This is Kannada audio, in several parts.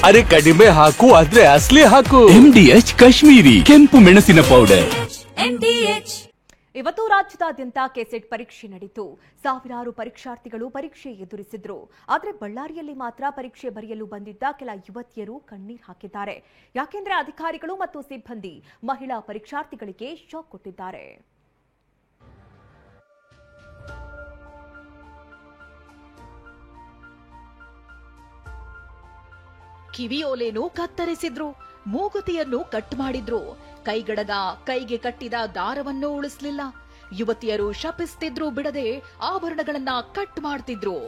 ಅರೆ ಕಡಿಮೆ ಹಾಕು ಆದ್ರೆ ಅಸಲಿ ಹಾಕು. MDH ಕಾಶ್ಮೀರಿ ಕೆಂಪು ಮೆಣಸಿನ ಪೌಡರ್. ಇವತ್ತು ರಾಜ್ಯದಾದ್ಯಂತ ಕೆಸೆಟ್ ಪರೀಕ್ಷೆ ನಡೆಯಿತು. ಸಾವಿರಾರು ಪರೀಕ್ಷಾರ್ಥಿಗಳು ಪರೀಕ್ಷೆ ಎದುರಿಸಿದ್ರು. ಆದರೆ ಬಳ್ಳಾರಿಯಲ್ಲಿ ಮಾತ್ರ ಪರೀಕ್ಷೆ ಬರೆಯಲು ಬಂದಿದ್ದ ಕೆಲ ಯುವತಿಯರು ಕಣ್ಣೀರು ಹಾಕಿದ್ದಾರೆ. ಯಾಕೆಂದ್ರೆ ಅಧಿಕಾರಿಗಳು ಮತ್ತು ಸಿಬ್ಬಂದಿ ಮಹಿಳಾ ಪರೀಕ್ಷಾರ್ಥಿಗಳಿಗೆ ಶಾಕ್ ಕೊಟ್ಟಿದ್ದಾರೆ. ಕಿವಿಯೋಲೆಯನ್ನು ಕತ್ತರಿಸಿದ್ರು, ಮೂಗುತಿಯನ್ನು ಕಟ್ ಮಾಡಿದ್ರು, ಕೈಗಡಗ, ಕೈಗೆ ಕಟ್ಟಿದ ದಾರವನ್ನು ಉಳಿಸಲಿಲ್ಲ. ಯುವತಿಯರು ಶಪಿಸ್ತಿದ್ರು ಬಿಡದೆ ಆಭರಣಗಳನ್ನ ಕಟ್ ಮಾಡ್ತಿದ್ರು.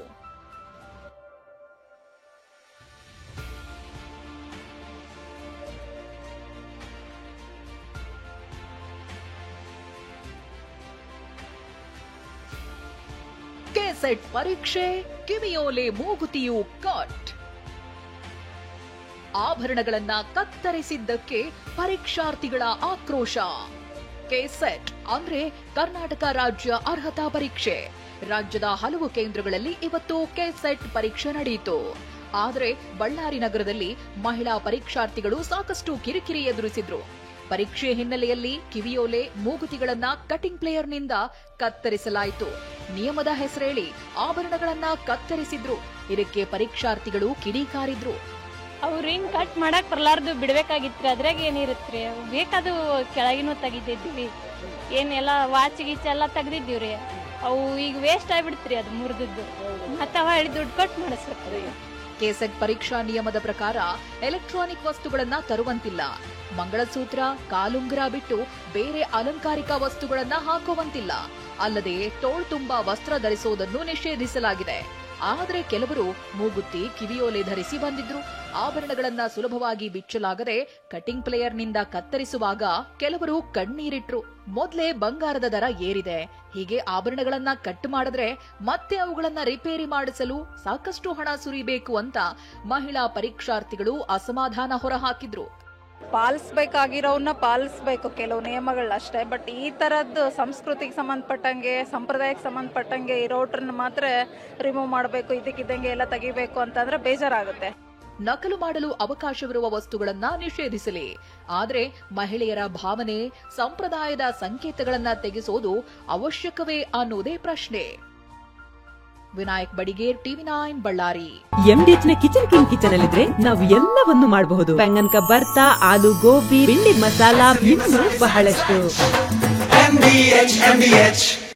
ಕೆಸೆಟ್ ಪರೀಕ್ಷೆ, ಕಿವಿಯೋಲೆ ಮೂಗುತಿಯು ಕಟ್. ಆಭರಣಗಳನ್ನ ಕತ್ತರಿಸಿದ್ದಕ್ಕೆ ಪರೀಕ್ಷಾರ್ಥಿಗಳ ಆಕ್ರೋಶ. ಕೆಸೆಟ್ ಅಂದ್ರೆ ಕರ್ನಾಟಕ ರಾಜ್ಯ ಅರ್ಹತಾ ಪರೀಕ್ಷೆ. ರಾಜ್ಯದ ಹಲವು ಕೇಂದ್ರಗಳಲ್ಲಿ ಇವತ್ತು ಕೆಸೆಟ್ ಪರೀಕ್ಷೆ ನಡೆಯಿತು. ಆದರೆ ಬಳ್ಳಾರಿ ನಗರದಲ್ಲಿ ಮಹಿಳಾ ಪರೀಕ್ಷಾರ್ಥಿಗಳು ಸಾಕಷ್ಟು ಕಿರಿಕಿರಿ ಎದುರಿಸಿದ್ರು. ಪರೀಕ್ಷೆ ಹಿನ್ನೆಲೆಯಲ್ಲಿ ಕಿವಿಯೋಲೆ, ಮೂಗುತಿಗಳನ್ನ ಕಟಿಂಗ್ ಪ್ಲೇಯರ್ನಿಂದ ಕತ್ತರಿಸಲಾಯಿತು. ನಿಯಮದ ಹೆಸರೇಳಿ ಆಭರಣಗಳನ್ನ ಕತ್ತರಿಸಿದ್ರು. ಇದಕ್ಕೆ ಪರೀಕ್ಷಾರ್ಥಿಗಳು ಕಿಡಿಕಾರಿದ್ರು. ಅವ್ರೇನ್ ಕಟ್ ಮಾಡಕ್ ಬರ್ಲಾರ್ದು ಬಿಡ್ಬೇಕಾಗಿತ್ರಿ. ಅದ್ರಾಗ ಏನಿರತ್ರಿ, ಬೇಕಾದು ಕೆಳಗಿನೂ ತೆಗಿದಿದ್ವಿ. ಏನೆಲ್ಲ ವಾಚ್ ಗೀಚ್ ಎಲ್ಲ ತೆಗ್ದಿದ್ದೀವ್ರಿ. ಅವು ಈಗ ವೇಸ್ಟ್ ಆಗ್ಬಿಡ್ತ್ರಿ, ಅದು ಮುರಿದಿದ್ದು. ಮತ್ತೆ ಅವ ಹೇಳಿ ದುಡ್ಡು ಕಟ್ ಮಾಡಿಸ್ಬೇಕ್ರಿ. ಕೆಸೆಟ್ ಪರೀಕ್ಷಾ ನಿಯಮದ ಪ್ರಕಾರ ಎಲೆಕ್ಟ್ರಾನಿಕ್ ವಸ್ತುಗಳನ್ನ ತರುವಂತಿಲ್ಲ. ಮಂಗಳಸೂತ್ರ, ಕಾಲುಂಗುರ ಬಿಟ್ಟು ಬೇರೆ ಅಲಂಕಾರಿಕ ವಸ್ತುಗಳನ್ನ ಹಾಕುವಂತಿಲ್ಲ. ಅಲ್ಲದೆ ತೋಳು ತುಂಬಾ ವಸ್ತ್ರ ಧರಿಸುವುದನ್ನು ನಿಷೇಧಿಸಲಾಗಿದೆ. ಆದರೆ ಕೆಲವರು ಮೂಗುತಿ, ಕಿವಿಯೋಲೆ ಧರಿಸಿ ಬಂದಿದ್ರು. ಆಭರಣಗಳನ್ನ ಸುಲಭವಾಗಿ ಬಿಚ್ಚಲಾಗದೆ ಕಟಿಂಗ್ ಪ್ಲೇಯರ್ನಿಂದ ಕತ್ತರಿಸುವಾಗ ಕೆಲವರು ಕಣ್ಣೀರಿಟ್ರು. ಮೊದಲೇ ಬಂಗಾರದ ದರ ಏರಿದೆ, ಹೀಗೆ ಆಭರಣಗಳನ್ನ ಕಟ್ ಮಾಡಿದ್ರೆ ಮತ್ತೆ ಅವುಗಳನ್ನ ರಿಪೇರಿ ಮಾಡಿಸಲು ಸಾಕಷ್ಟು ಹಣ ಸುರಿಬೇಕು ಅಂತ ಮಹಿಳಾ ಪರೀಕ್ಷಾರ್ಥಿಗಳು ಅಸಮಾಧಾನ ಹೊರಹಾಕಿದ್ರು. ಪಾಲಿಸಬೇಕಾಗಿರೋನ್ನ ಪಾಲಿಸಬೇಕು, ಕೆಲವು ನಿಯಮಗಳಷ್ಟೇ. ಬಟ್ ಈ ತರದ್ದು ಸಂಸ್ಕೃತಿಗೆ ಸಂಬಂಧಪಟ್ಟಂಗೆ, ಸಂಪ್ರದಾಯಕ್ಕೆ ಸಂಬಂಧಪಟ್ಟಂಗೆ ಇರೋಟ್ರನ್ನ ಮಾತ್ರ ರಿಮೂವ್ ಮಾಡಬೇಕು, ಇದಕ್ಕಿದ್ದಂಗೆ ಎಲ್ಲ ತೆಗಿಬೇಕು ಅಂತಂದ್ರೆ ಬೇಜಾರಾಗುತ್ತೆ. ನಕಲು ಮಾಡಲು ಅವಕಾಶವಿರುವ ವಸ್ತುಗಳನ್ನ ನಿಷೇಧಿಸಲಿ. ಆದ್ರೆ ಮಹಿಳೆಯರ ಭಾವನೆ, ಸಂಪ್ರದಾಯದ ಸಂಕೇತಗಳನ್ನ ತೆಗೆಸೋದು ಅವಶ್ಯಕವೇ ಅನ್ನೋದೇ ಪ್ರಶ್ನೆ. ವಿನಾಯಕ್ ಬಡಿಗೇರ್, ಟಿವಿ9 ಬಳ್ಳಾರಿ. MDH ನ ಕಿಚನ್ ಅಲ್ಲಿದ್ರೆ ನಾವು ಎಲ್ಲವನ್ನು ಮಾಡಬಹುದು. ಬೆಂಗನ್ ಕ ಬರ್ತಾ, ಆಲೂ ಗೋಬಿ, ಭಿಂಡಿ ಮಸಾಲಾ, ಇನ್ನೂ ಬಹಳಷ್ಟು.